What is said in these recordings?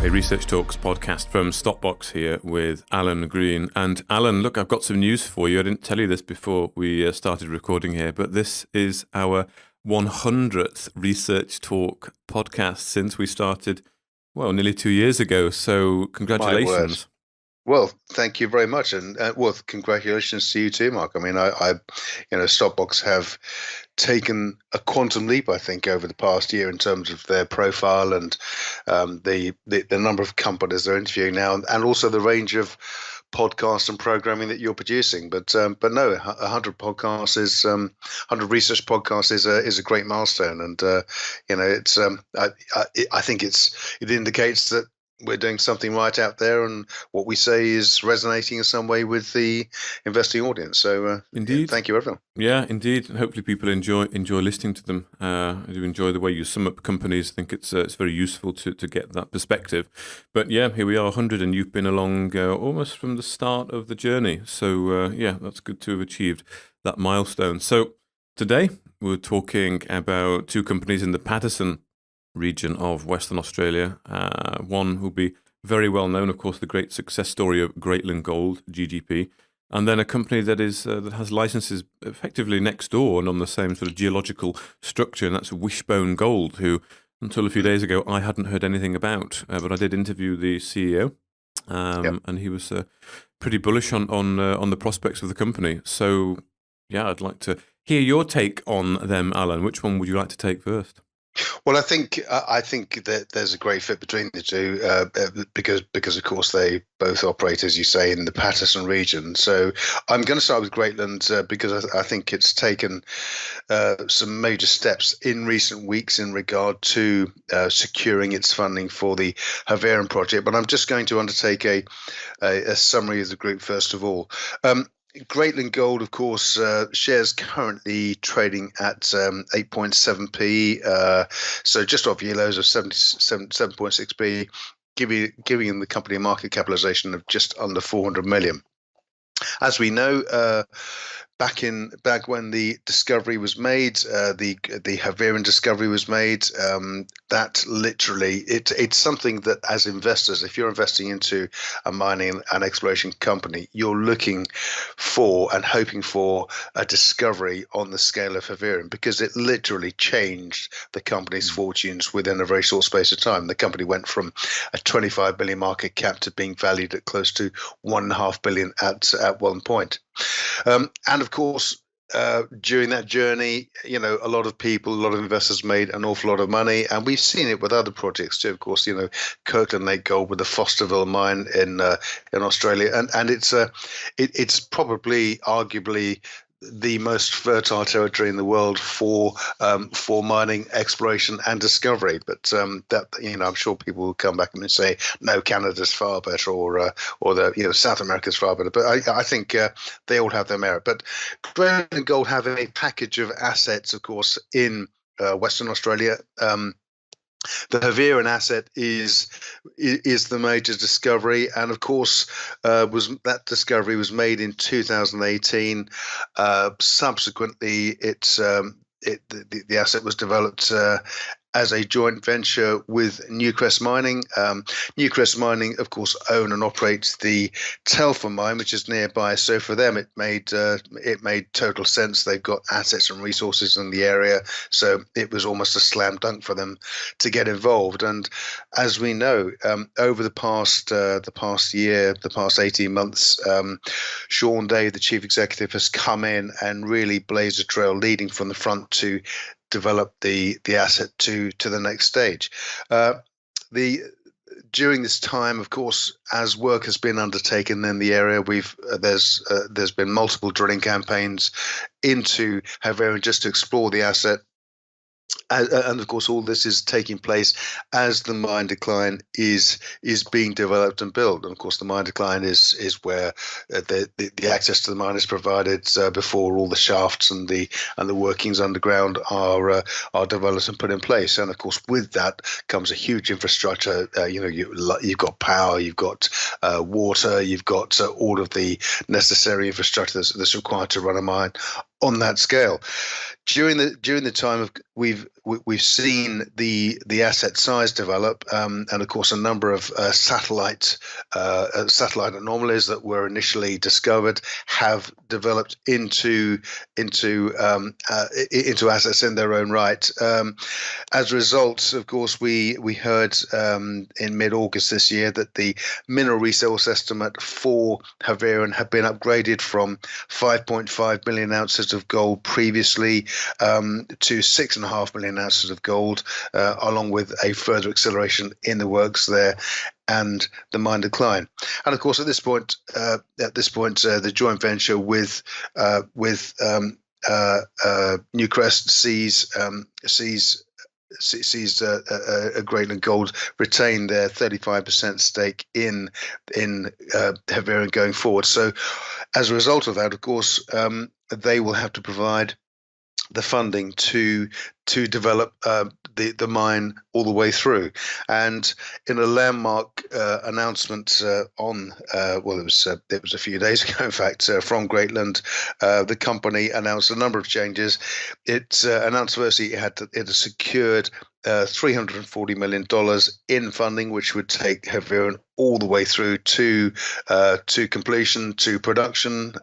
a Research Talks podcast from Stopbox here with Alan Green. And Alan, look, I've got some news for you. I didn't tell you this before we started recording here, but this is our 100th Research Talk podcast since we started, well, nearly 2 years ago. So congratulations. Well, thank you very much, and congratulations to you too, Mark. I mean, Stopbox have taken a quantum leap, I think, over the past year in terms of their profile and the number of companies they're interviewing now, and also the range of podcasts and programming that you're producing. But no, 100 podcasts is 100 research podcasts is a great milestone, and it's I think it indicates that we're doing something right out there, and what we say is resonating in some way with the investing audience. So, indeed, thank you, everyone. Yeah, indeed, and hopefully people enjoy listening to them. I do enjoy the way you sum up companies. I think it's very useful to get that perspective. But yeah, here we are, 100, and you've been along almost from the start of the journey. So that's good to have achieved that milestone. So today we're talking about two companies in the Paterson region of Western Australia. One will be very well known, of course, the great success story of Greatland Gold, GGP, and then a company that has licenses effectively next door and on the same sort of geological structure, and that's Wishbone Gold, who until a few days ago I hadn't heard anything about, but I did interview the CEO, and he was pretty bullish on the prospects of the company. So yeah, I'd like to hear your take on them, Alan. Which one would you like to take first? Well, I think that there's a great fit between the two because of course they both operate, as you say, in the Paterson region. So I'm going to start with Greatland because I think it's taken some major steps in recent weeks in regard to securing its funding for the Havieron project. But I'm just going to undertake a summary of the group first of all. Greatland Gold, of course, shares currently trading at 8.7p, so just off yields of 7.6p, giving the company a market capitalization of just under 400 million. As we know, back when the discovery was made, the Havieron discovery was made, that literally it's something that as investors, if you're investing into a mining and exploration company, you're looking for and hoping for a discovery on the scale of Havieron, because it literally changed the company's fortunes within a very short space of time. The company went from a 25 billion market cap to being valued at close to 1.5 billion at one point. And of course, during that journey, a lot of people, a lot of investors made an awful lot of money, and we've seen it with other projects too. Of course, Kirkland Lake Gold with the Fosterville mine in Australia, and it's probably arguably the most fertile territory in the world for mining, exploration, and discovery. But I'm sure people will come back and say, no, Canada's far better, or South America's far better. But I think they all have their merit. But Greatland Gold have a package of assets, of course, in Western Australia. The Havieron asset is the major discovery, and of course, that discovery was made in 2018. Subsequently, the asset was developed as a joint venture with Newcrest Mining. Newcrest Mining, of course, own and operate the Telfer mine, which is nearby. So for them, it made total sense. They've got assets and resources in the area, so it was almost a slam dunk for them to get involved. And as we know, over the past year, the past 18 months, Sean Day, the chief executive, has come in and really blazed a trail, leading from the front to develop the asset to the next stage. During this time, of course, as work has been undertaken in the area, there's been multiple drilling campaigns into Havieron just to explore the asset. And of course, all this is taking place as the mine decline is being developed and built. And of course, the mine decline is where the access to the mine is provided before all the shafts and the workings underground are developed and put in place. And of course, with that comes a huge infrastructure. You've got power, you've got water, you've got all of the necessary infrastructure that's required to run a mine on that scale. During the time of we've seen the asset size develop, and of course a number of satellite anomalies that were initially discovered have developed into assets in their own right. As a result, of course, we heard in mid-August this year that the mineral resource estimate for Havieron had been upgraded from 5.5 million ounces of gold previously to 6.5 million ounces of gold, along with a further acceleration in the works there and the mine decline. And of course, at this point, the joint venture with Newcrest sees Greatland Gold retain their 35% stake in Havieron going forward. So, as a result of that, of course, they will have to provide the funding to develop the mine all the way through. And in a landmark announcement it was a few days ago, in fact, from Greatland, the company announced a number of changes. It announced firstly it had secured $340 million in funding, which would take Havieron all the way through to completion, to production.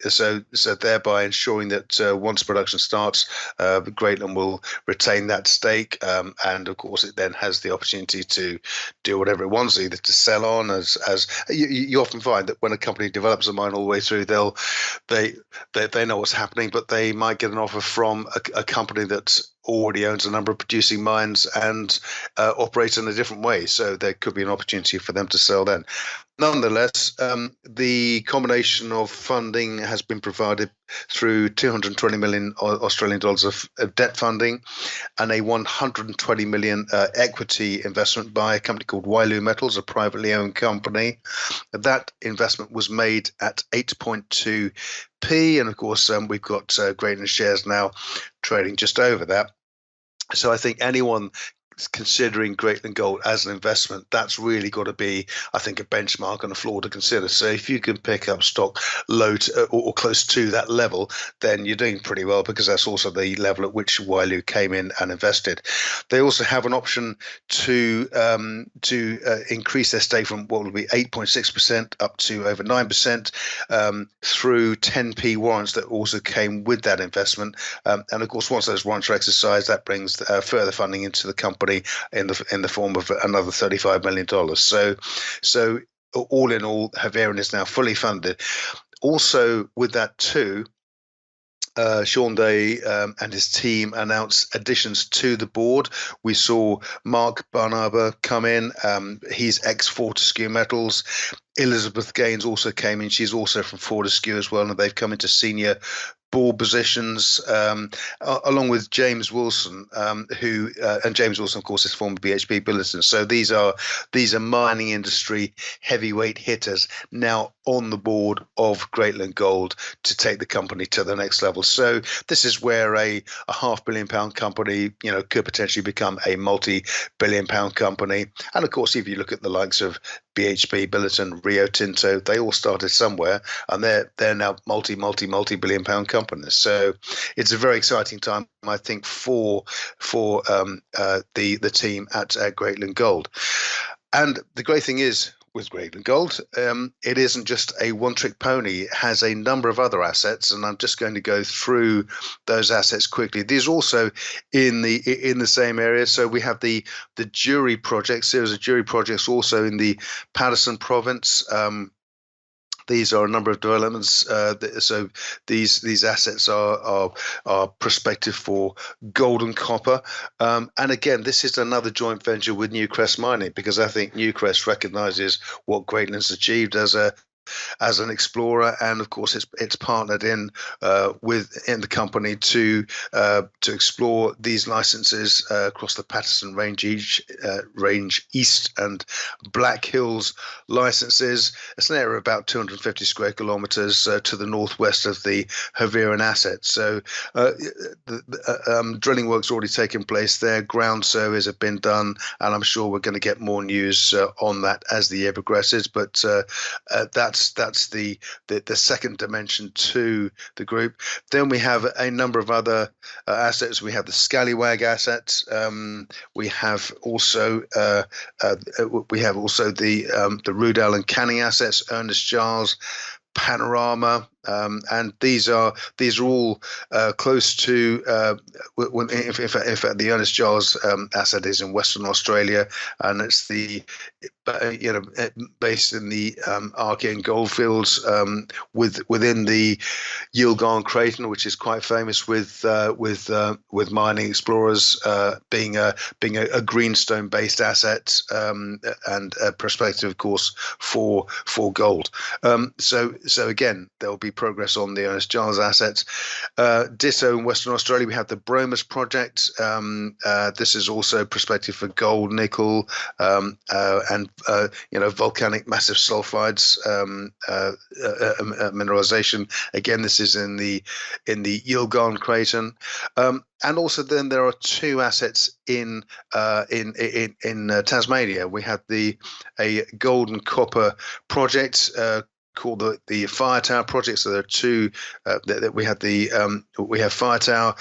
So thereby ensuring that once production starts, Greatland will retain that stake, and of course it then has the opportunity to do whatever it wants, either to sell on, as you often find that when a company develops a mine all the way through, they know what's happening, but they might get an offer from a company that's already owns a number of producing mines and operates in a different way. So there could be an opportunity for them to sell then. Nonetheless, the combination of funding has been provided through 220 million Australian dollars of debt funding and a 120 million equity investment by a company called Wailu Metals, a privately owned company. That investment was made at 8.2p, and of course we've got Greatland shares now trading just over that. So I think anyone considering Greatland Gold as an investment, that's really got to be, I think, a benchmark and a floor to consider. So if you can pick up stock low to, or close to that level, then you're doing pretty well, because that's also the level at which Wailu came in and invested. They also have an option to increase their stake from what will be 8.6% up to over 9% through 10p warrants that also came with that investment. And of course, once those warrants are exercised, that brings further funding into the company in the form of another $35 million. So all in all, Havieron is now fully funded. Also with that too, Sean Day and his team announced additions to the board. We saw Mark Barnaba come in. He's ex-Fortescue Metals. Elizabeth Gaines also came in. She's also from Fortescue as well, and they've come into senior board positions, along with James Wilson, and James Wilson, of course, is former BHP Billiton. So these are mining industry heavyweight hitters now on the board of Greatland Gold to take the company to the next level. So this is where a £500 million company, could potentially become a multi-billion-pound company. And of course, if you look at the likes of BHP, Billiton, Rio Tinto, they all started somewhere, and they're now multi-billion-pound companies. So it's a very exciting time, I think, for the team at Greatland Gold. And the great thing is, with Greatland Gold, it isn't just a one-trick pony. It has a number of other assets, and I'm just going to go through those assets quickly. These are also in the same area. So we have the Jury projects. There's a Jury projects also in the Paterson province. These are a number of developments. So these assets are prospective for gold and copper. And again, this is another joint venture with Newcrest Mining, because I think Newcrest recognises what Greatland's achieved as an explorer, and of course it's partnered in the company to explore these licenses across the Paterson Range East and Black Hills licenses. It's an area of about 250 square kilometres to the northwest of the Havieron asset. So drilling work's already taken place there. Ground surveys have been done, and I'm sure we're going to get more news on that as the year progresses. But that that's the second dimension to the group. Then we have a number of other assets. We have the Scallywag assets. We have also the Rudell and Canning assets, Ernest Giles, Panorama, and these are all close to. In fact, the Ernest Giles asset is in Western Australia, and it's based in the Archean goldfields within the Yilgarn Craton, which is quite famous with mining explorers being a greenstone based asset and prospective, of course, for gold. So again, there will be progress on the Ernest Giles assets. Ditto in Western Australia, we have the Bromus project. This is also prospective for gold, nickel, and volcanic massive sulfides mineralization. Again, this is in the Yilgarn Craton. And also, then there are two assets in Tasmania. We have a gold and copper project called the Fire Tower project. So there are two that we have Fire Tower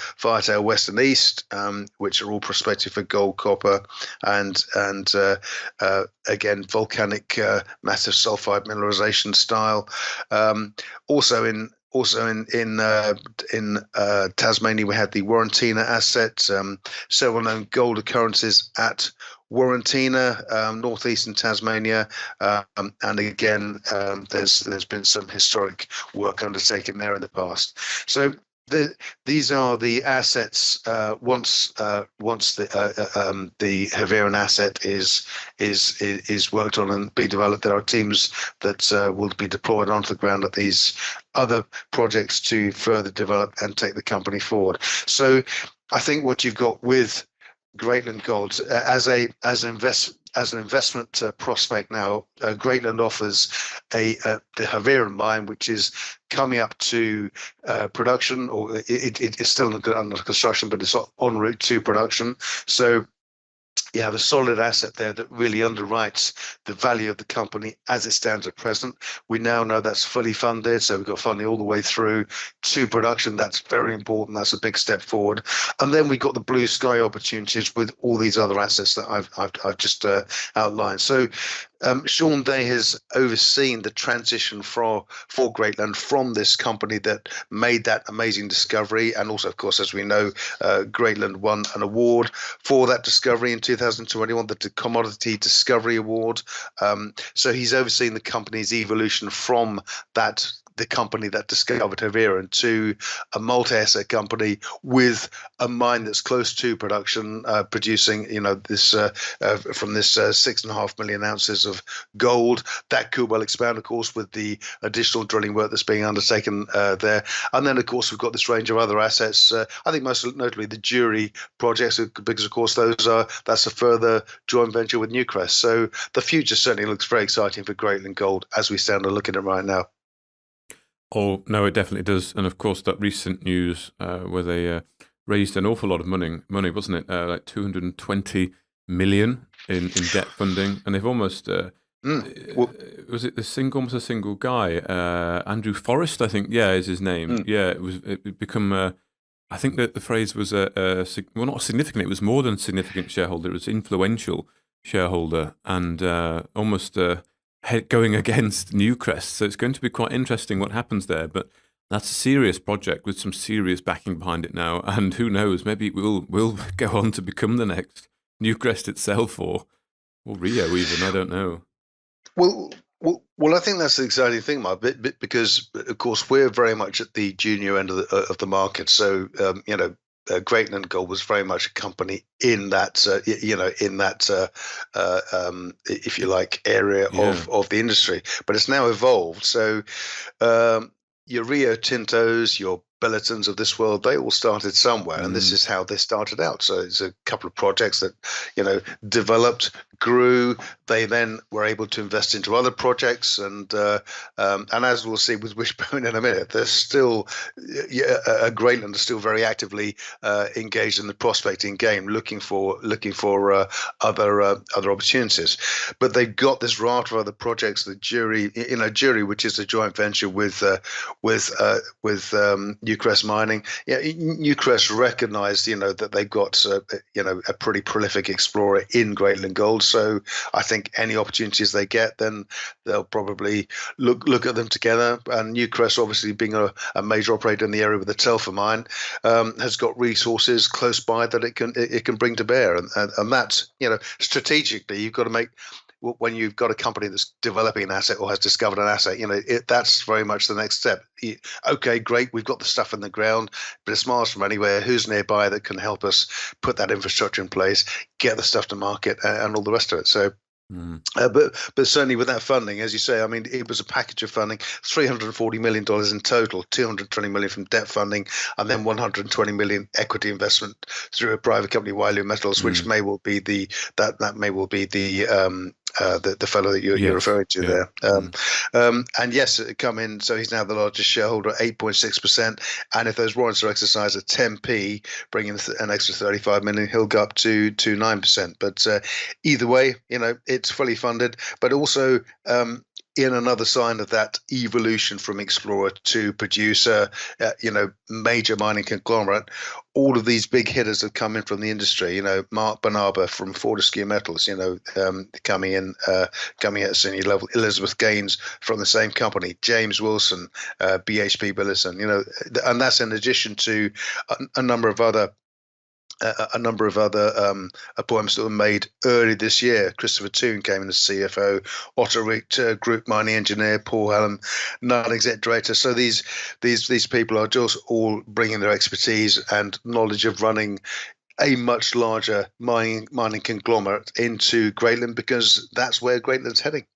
West and East, which are all prospective for gold, copper, and again volcanic massive sulfide mineralization style. Also in Tasmania, we had the Warrantina asset, several known gold occurrences at Warrantina, northeastern Tasmania, and again, there's been some historic work undertaken there in the past. So these are the assets. Once the Havieron asset is worked on and be developed, there are teams that will be deployed onto the ground at these other projects to further develop and take the company forward. So I think what you've got with Greatland Gold as an investment prospect now, Greatland offers the Havieron mine, which is coming up to production, or it's still under construction, but it's en route to production. So you have a solid asset there that really underwrites the value of the company as it stands at present. We now know that's fully funded, so we've got funding all the way through to production. That's very important. That's a big step forward. And then we've got the blue sky opportunities with all these other assets that I've just outlined. So Sean Day has overseen the transition for Greatland from this company that made that amazing discovery, and also, of course, as we know, Greatland won an award for that discovery in 2021, the Commodity Discovery Award. So he's overseen the company's evolution from the company that discovered Havieron to a multi-asset company with a mine that's close to production, producing, this from this 6.5 million ounces of gold. That could well expand, of course, with the additional drilling work that's being undertaken there. And then, of course, we've got this range of other assets. I think most notably the Jury projects, because, of course, that's a further joint venture with Newcrest. So the future certainly looks very exciting for Greatland Gold as we stand and look at it right now. Oh, no, it definitely does. And of course, that recent news where they raised an awful lot of money, wasn't it? Like 220 million in debt funding. And they've almost, was it almost a single guy? Andrew Forrest, I think, is his name. Yeah, it become, I think that the phrase was, not significant, it was more than significant shareholder. It was influential shareholder and almost... going against Newcrest. So it's going to be quite interesting what happens there. But that's a serious project with some serious backing behind it now. And who knows, maybe we'll go on to become the next Newcrest itself or Rio even, I don't know. Well, I think that's the exciting thing, Mark, because, of course, we're very much at the junior end of the market. So, Greatland Gold was very much a company in that, if you like, area of the industry. But it's now evolved. So your Rio Tintos, your Billitons of this world, they all started somewhere, and this is how they started out. So it's a couple of projects that, developed, grew. They then were able to invest into other projects, and as we'll see with Wishbone in a minute, there's still Greatland is still very actively engaged in the prospecting game, looking for other opportunities. But they've got this raft of other projects. The Jury, which is a joint venture with Newcrest Mining. Yeah, Newcrest recognised, that they've got a pretty prolific explorer in Greatland Gold. So I think any opportunities they get, then they'll probably look at them together. And Newcrest, obviously being a major operator in the area with the Telfer mine, has got resources close by that it can bring to bear. And that's, strategically, you've got to make, when you've got a company that's developing an asset or has discovered an asset, that's very much the next step. Okay, great, we've got the stuff in the ground, but it's miles from anywhere. Who's nearby that can help us put that infrastructure in place, get the stuff to market, and all the rest of it? So. But certainly with that funding, as you say, I mean, it was a package of funding, $340 million in total, $220 million from debt funding, and then $120 million equity investment through a private company, Wyloo Metals, which may well be the fellow that you're referring to there. And yes, come in. So he's now the largest shareholder, 8.6%. And if those warrants are exercised at 10p, bringing an extra 35 million, he'll go up to 9%. But either way, it's fully funded. But also, in another sign of that evolution from explorer to producer, major mining conglomerate, all of these big hitters have come in from the industry. Mark Barnaba from Fortescue Metals, coming in at a senior level. Elizabeth Gaines from the same company. James Wilson, BHP Billiton, and that's in addition to a number of other appointments that were made early this year. Christopher Toon came in as CFO, Otto Richter, Group Mining Engineer, Paul Hallam, non-exec director. So these people are just all bringing their expertise and knowledge of running a much larger mining conglomerate into Greatland, because that's where Greatland's heading.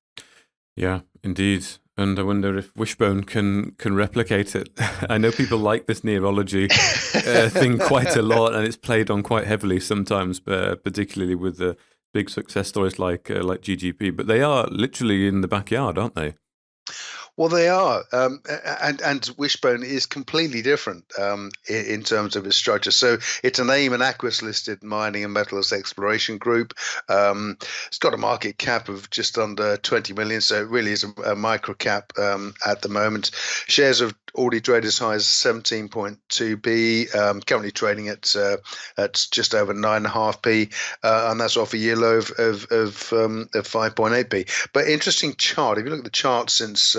Yeah, indeed. And I wonder if Wishbone can replicate it. I know people like this neurology thing quite a lot, and it's played on quite heavily sometimes, particularly with the big success stories like GGP. But they are literally in the backyard, aren't they? Well, they are, and Wishbone is completely different in terms of its structure. So it's an AIM and Aquis listed mining and metals exploration group. It's got a market cap of just under 20 million, so it really is a micro cap at the moment. Shares have already traded as high as 17.2p, currently trading at just over 9.5p, and that's off a year low of 5.8p. But interesting chart. If you look at the chart since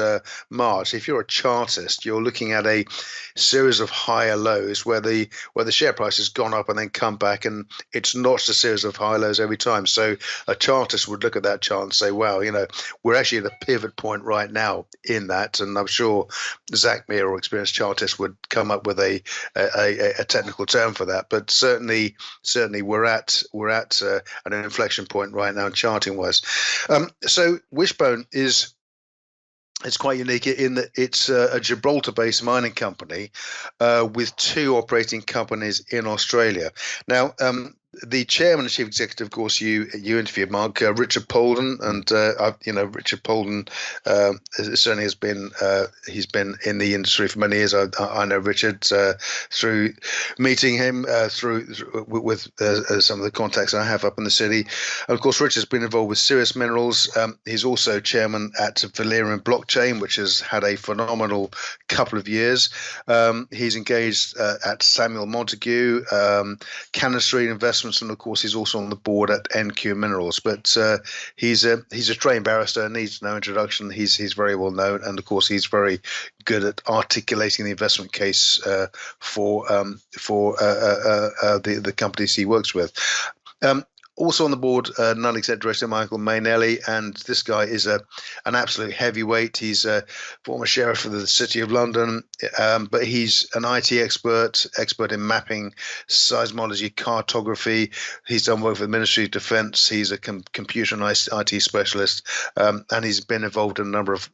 March, if you're a chartist, you're looking at a series of higher lows where the share price has gone up and then come back, and it's notched a series of high lows every time. So a chartist would look at that chart and say, wow, we're actually at a pivot point right now in that. And I'm sure Zach Meir, or experienced chartist, would come up with a technical term for that. But certainly we're at an inflection point right now, charting wise. So Wishbone is. It's quite unique in that it's a Gibraltar-based mining company with two operating companies in Australia. Now, the chairman and chief executive, of course, you interviewed, Mark, Richard Polden, and Richard Polden certainly has been he's been in the industry for many years. I know Richard through meeting him with some of the contacts I have up in the city. And of course, Richard's been involved with Sirius Minerals. He's also chairman at Valerian Blockchain, which has had a phenomenal couple of years. He's engaged at Samuel Montague, Cannon Street Investments, and of course he's also on the board at NQ Minerals. But he's a trained barrister, needs no introduction. He's very well known, and of course he's very good at articulating the investment case for the companies he works with. Also on the board, non-exec director Michael Mainelli, and this guy is an absolute heavyweight. He's a former sheriff of the City of London, but he's an IT expert in mapping, seismology, cartography. He's done work for the Ministry of Defence. He's a computer and IT specialist, and he's been involved in a number of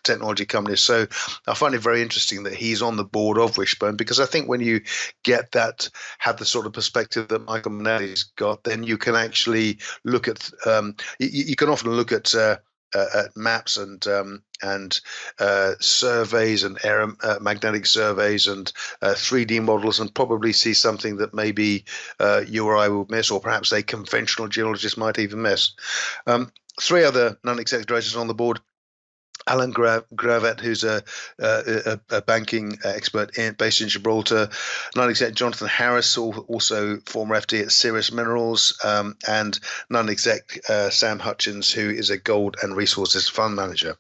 technology companies. So I find it very interesting that he's on the board of Wishbone, because I think when you get that, have the sort of perspective that Michael Mainelli's got, then you can actually look at you can often look at maps and surveys and magnetic surveys and 3D models, and probably see something that maybe you or I will miss, or perhaps a conventional geologist might even miss. 3 other non-executive directors on the board. Alan Gravet, who's a banking expert based in Gibraltar. Non-exec Jonathan Harris, also former FD at Sirius Minerals, and non-exec Sam Hutchins, who is a gold and resources fund manager.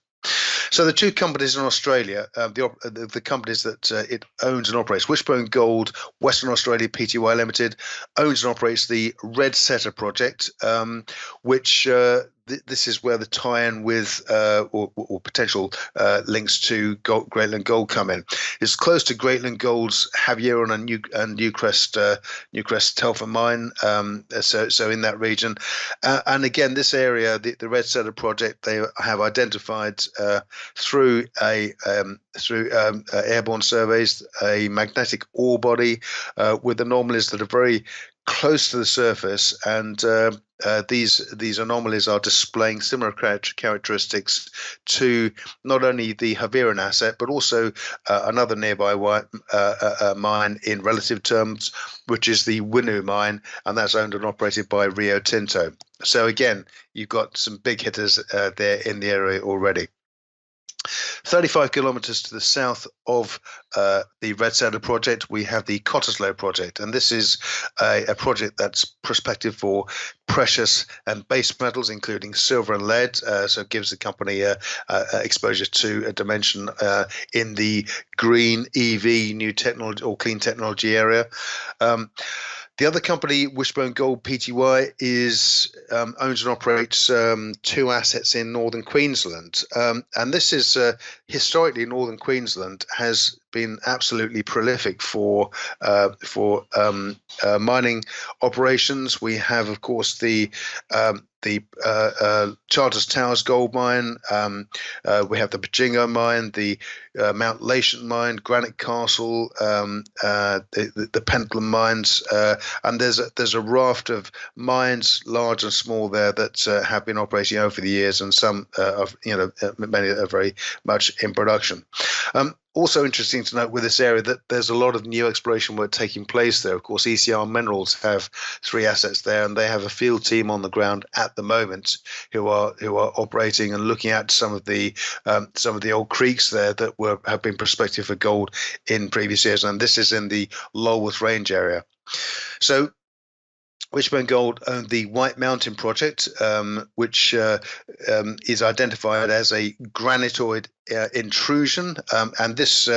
So the 2 companies in Australia, the companies that it owns and operates, Wishbone Gold, Western Australia Pty Limited, owns and operates the Red Setter project, which this is where the tie-in with or potential links to Greatland Gold come in. It's close to Greatland Gold's Havieron and Newcrest Telfer mine, so in that region. And again, this area, the Red Setter project, they have identified through airborne surveys a magnetic ore body with anomalies that are very close to the surface, and these anomalies are displaying similar characteristics to not only the Havieron asset, but also another nearby mine in relative terms, which is the Winu mine, and that's owned and operated by Rio Tinto. So again, you've got some big hitters there in the area already. 35 kilometers to the south of the Red Setter project, we have the Cottesloe project, and this is a project that's prospective for precious and base metals, including silver and lead. So it gives the company exposure to a dimension in the green EV, new technology or clean technology area. The other company, Wishbone Gold Pty, owns and operates 2 assets in northern Queensland, and this is historically Northern Queensland has been absolutely prolific for mining operations. We have, of course, the Charters Towers gold mine. We have the Bajingo mine, the Mount Lation mine, Granite Castle, the Pentland mines, and there's a raft of mines, large and small, there that have been operating over the years, and some many are very much in production. Also interesting to note with this area that there's a lot of new exploration work taking place there. Of course, ECR Minerals have 3 assets there, and they have a field team on the ground at the moment who are operating and looking at some of the old creeks there that have been prospective for gold in previous years, and this is in the Lulworth Range area. So Wishbone Gold owned the White Mountain project, which is identified as a granitoid intrusion, and this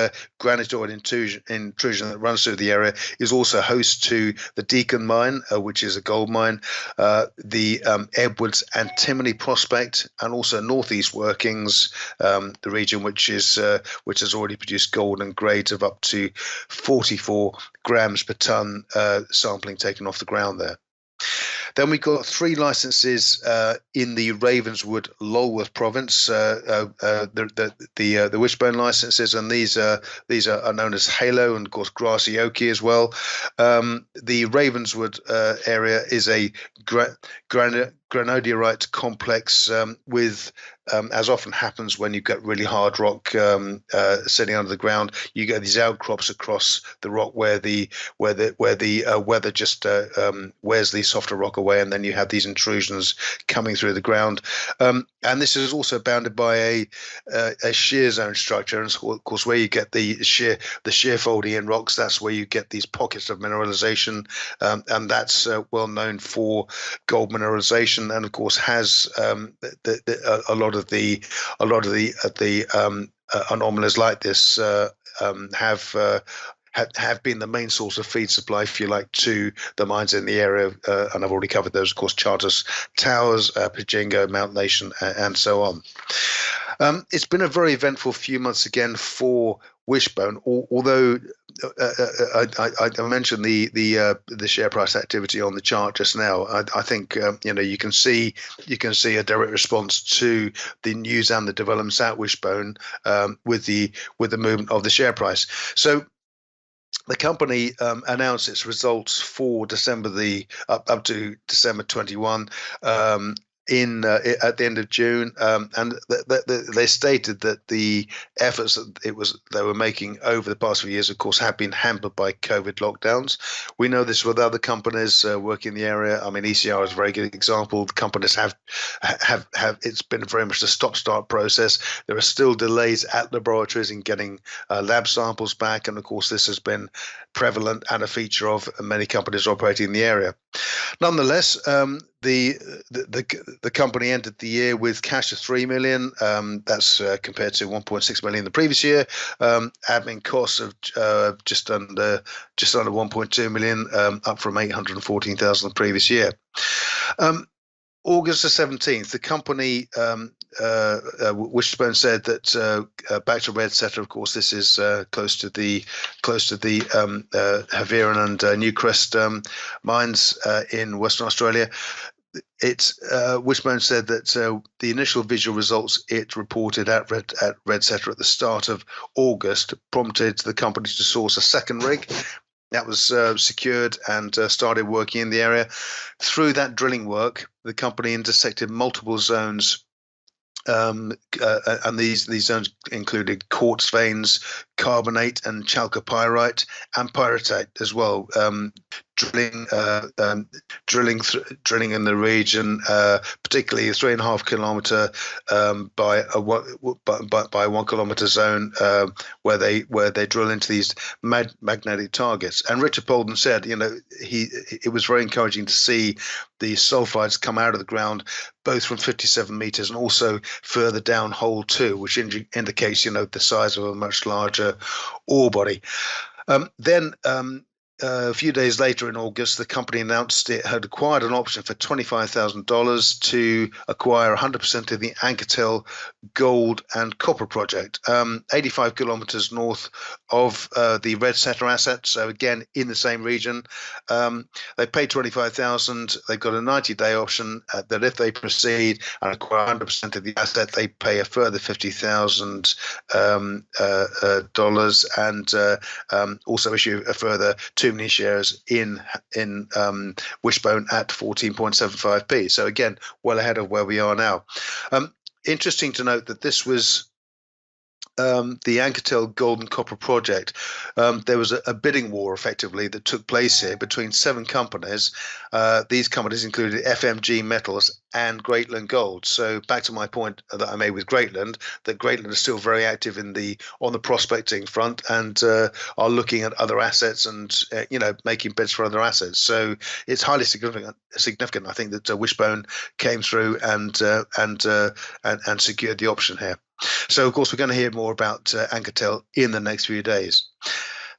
granitoid intrusion that runs through the area is also host to the Deacon mine, which is a gold mine, the Edwards Antimony prospect, and also Northeast Workings, the region which has already produced gold and grades of up to 44 grams per ton, sampling taken off the ground there. Then we got 3 licenses in the Ravenswood Lulworth province, the Wishbone licenses, and these are known as Halo and, of course, Grassy Oaky as well. The Ravenswood area is a granodiorite complex with, as often happens when you get really hard rock sitting under the ground, you get these outcrops across the rock where the weather just wears the softer rock away, and then you have these intrusions coming through the ground. And this is also bounded by a shear zone structure, and of course where you get the shear folding in rocks, that's where you get these pockets of mineralization, and that's well known for gold mineralization, and of course has a lot of the anomalies like this have have been the main source of feed supply, if you like, to the mines in the area. And I've already covered those, of course: Charters Towers, Pajingo, Mount Nation, and so on. It's been a very eventful few months again for Wishbone, although I mentioned the share price activity on the chart just now. I think you can see a direct response to the news and the developments at Wishbone with the movement of the share price. So the company announced its results for December up to December 21. At the end of June, and they stated that the efforts that they were making over the past few years, of course, have been hampered by COVID lockdowns. We know this with other companies working in the area. I mean, ECR is a very good example. The companies have it's been very much a stop-start process. There are still delays at laboratories in getting lab samples back, and of course, this has been prevalent and a feature of many companies operating in the area. Nonetheless, the company ended the year with cash of $3 million. That's compared to $1.6 million the previous year. Admin costs of just under $1.2 million, up from $814,000 the previous year. August the 17th, the company, Wishbone, said that back to Red Setter. Of course, this is close to the Havieron and Newcrest mines in Western Australia. Wishbone said that the initial visual results it reported at Red Setter at the start of August prompted the company to source a second rig. That was secured and started working in the area. Through that drilling work, the company intersected multiple zones, and these zones included quartz veins, carbonate and chalcopyrite, and pyrite as well. Drilling in the region, particularly a 3.5 kilometer by 1 kilometer zone, where they drill into these magnetic targets. And Richard Bolden said, it was very encouraging to see the sulfides come out of the ground, both from 57 meters and also further down hole 2, which indicates the size of a much larger ore body. Then a few days later in August, the company announced it had acquired an option for $25,000 to acquire 100% of the Anketel gold and copper project, 85 kilometers north of the Red Setter asset. So again, in the same region. They paid $25,000. They've got a 90-day option that if they proceed and acquire 100% of the asset, they pay a further $50,000 and also issue a further 2 million shares in Wishbone at 14.75p. So again, well ahead of where we are now. Interesting to note that this was the Anketel gold and copper project. There was a bidding war effectively that took place here between 7 companies. These companies included FMG Metals and Greatland Gold. So back to my point that I made with Greatland, that Greatland is still very active on the prospecting front and are looking at other assets and making bids for other assets. So it's highly significant. I think that Wishbone came through and secured the option here. So, of course, we're going to hear more about Anketel in the next few days.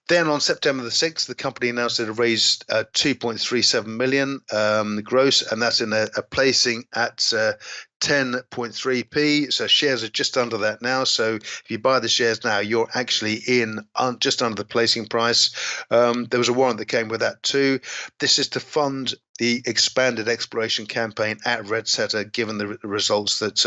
Then on September the 6th, the company announced it had raised 2.37 million gross, and that's in a placing at 10.3p. So shares are just under that now. So if you buy the shares now, you're actually in just under the placing price. There was a warrant that came with that too. This is to fund the expanded exploration campaign at Red Setter, given the results that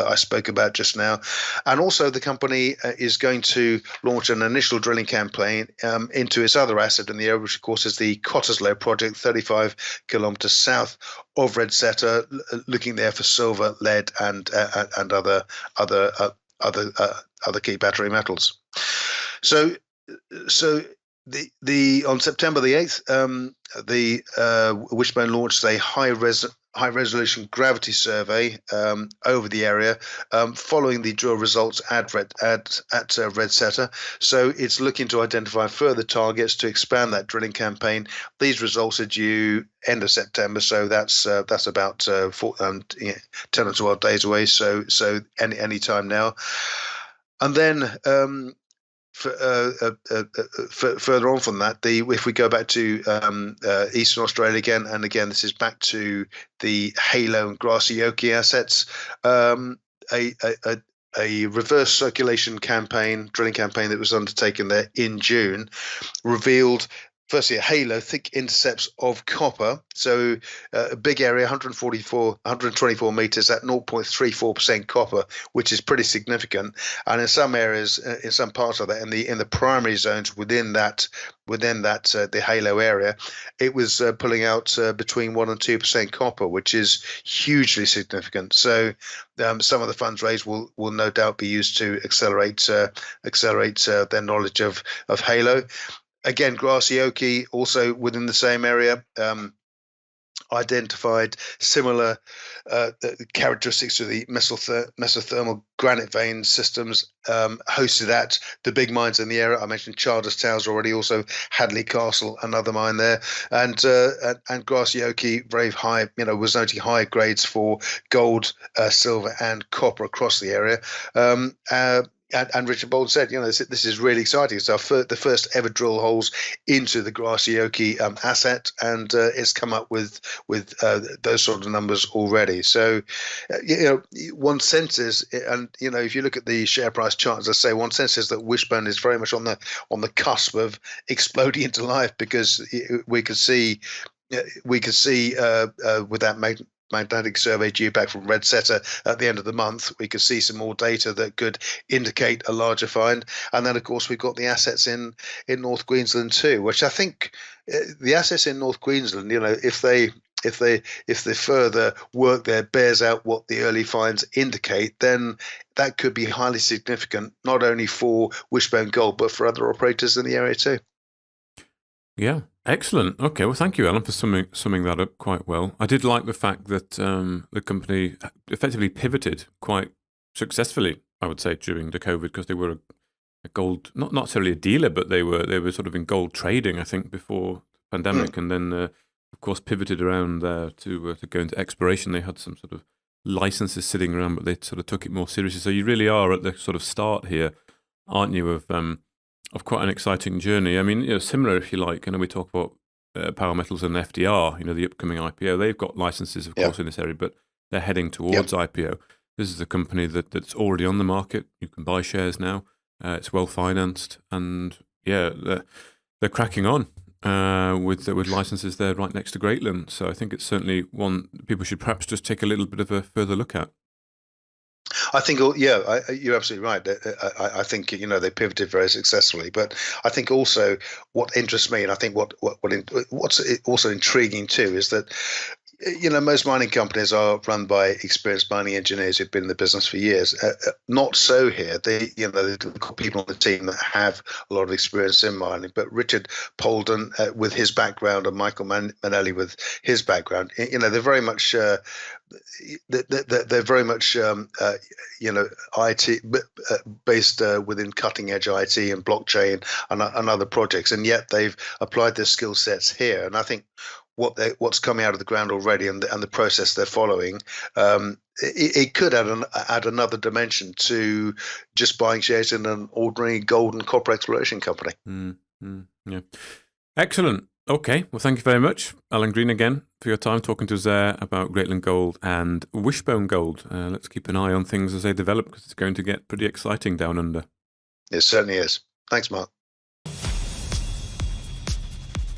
I spoke about just now. And also the company is going to launch an initial drilling campaign into its other asset in the area, which of course is the Cottesloe project, 35 kilometers south of Red Setter, looking there for silver, lead, and other key battery metals. So on September the 8th, the Wishbone launched a high resolution gravity survey over the area, following the drill results at Red Setter. So it's looking to identify further targets to expand that drilling campaign. These results are due end of September, so that's about 10 or 12 days away. So any time now, and then. further on from that, if we go back to Eastern Australia again, and again this is back to the Halo and Grassioki assets, a reverse circulation drilling campaign that was undertaken there in June, revealed firstly a halo, thick intercepts of copper. So a big area, 124 meters at 0.34% copper, which is pretty significant. And in some areas, in some parts of that, in the primary zones within that the halo area, it was pulling out between 1 and 2% copper, which is hugely significant. So some of the funds raised will no doubt be used to accelerate their knowledge of halo. Again, Grassioki, also within the same area, identified similar characteristics to the mesothermal granite vein systems hosted at the big mines in the area. I mentioned Charters Towers already, also Hadley Castle, another mine there, and Grassioki, very high, was noting high grades for gold, silver, and copper across the area. And Richard Bolden said, this is really exciting. It's the first ever drill holes into the Grassioki asset, and it's come up with those sort of numbers already. So, one senses, and if you look at the share price chart, as I say, one senses that Wishbone is very much on the cusp of exploding into life, because we could see with that magnetic survey due back from Red Setter at the end of the month, we could see some more data that could indicate a larger find. And then, of course, we've got the assets in North Queensland too, which I think the assets in North Queensland, if the further work there bears out what the early finds indicate, then that could be highly significant, not only for Wishbone Gold, but for other operators in the area too. Yeah, excellent. Okay, well, thank you, Alan, for summing that up quite well. I did like the fact that the company effectively pivoted quite successfully, I would say, during the COVID, because they were a gold, not necessarily a dealer, but they were sort of in gold trading, I think, before the pandemic, and then of course pivoted around there to go into exploration. They had some sort of licenses sitting around, but they sort of took it more seriously. So you really are at the sort of start here, aren't you, of quite an exciting journey. I mean, similar, if you like, we talk about Power Metals and FDR, the upcoming IPO. They've got licenses, of course, in this area, but they're heading towards IPO. This is a company that's already on the market. You can buy shares now. It's well financed, and they're cracking on with licenses there right next to Greatland. So I think it's certainly one people should perhaps just take a little bit of a further look at. I think, you're absolutely right. I think they pivoted very successfully, but I think also what interests me, and I think what's also intriguing too, is that most mining companies are run by experienced mining engineers who've been in the business for years. Not so here. They've got people on the team that have a lot of experience in mining. But Richard Bolden, with his background, and Michael Manelli with his background, they're very much IT based within cutting edge IT and blockchain and other projects, and yet they've applied their skill sets here. And I think what's coming out of the ground already, and the process they're following, it could add another dimension to just buying shares in an ordinary gold and copper exploration company. Yeah, excellent. Okay, well, thank you very much, Alan Green, again, for your time talking to us there about Greatland Gold and Wishbone Gold. Let's keep an eye on things as they develop, because it's going to get pretty exciting down under. It certainly is. Thanks, Mark.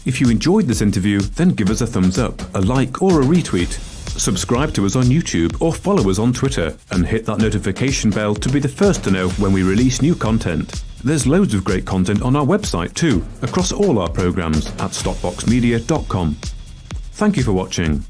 If you enjoyed this interview, then give us a thumbs up, a like, or a retweet. Subscribe to us on YouTube or follow us on Twitter, and hit that notification bell to be the first to know when we release new content. There's loads of great content on our website too, across all our programs at stopboxmedia.com. Thank you for watching.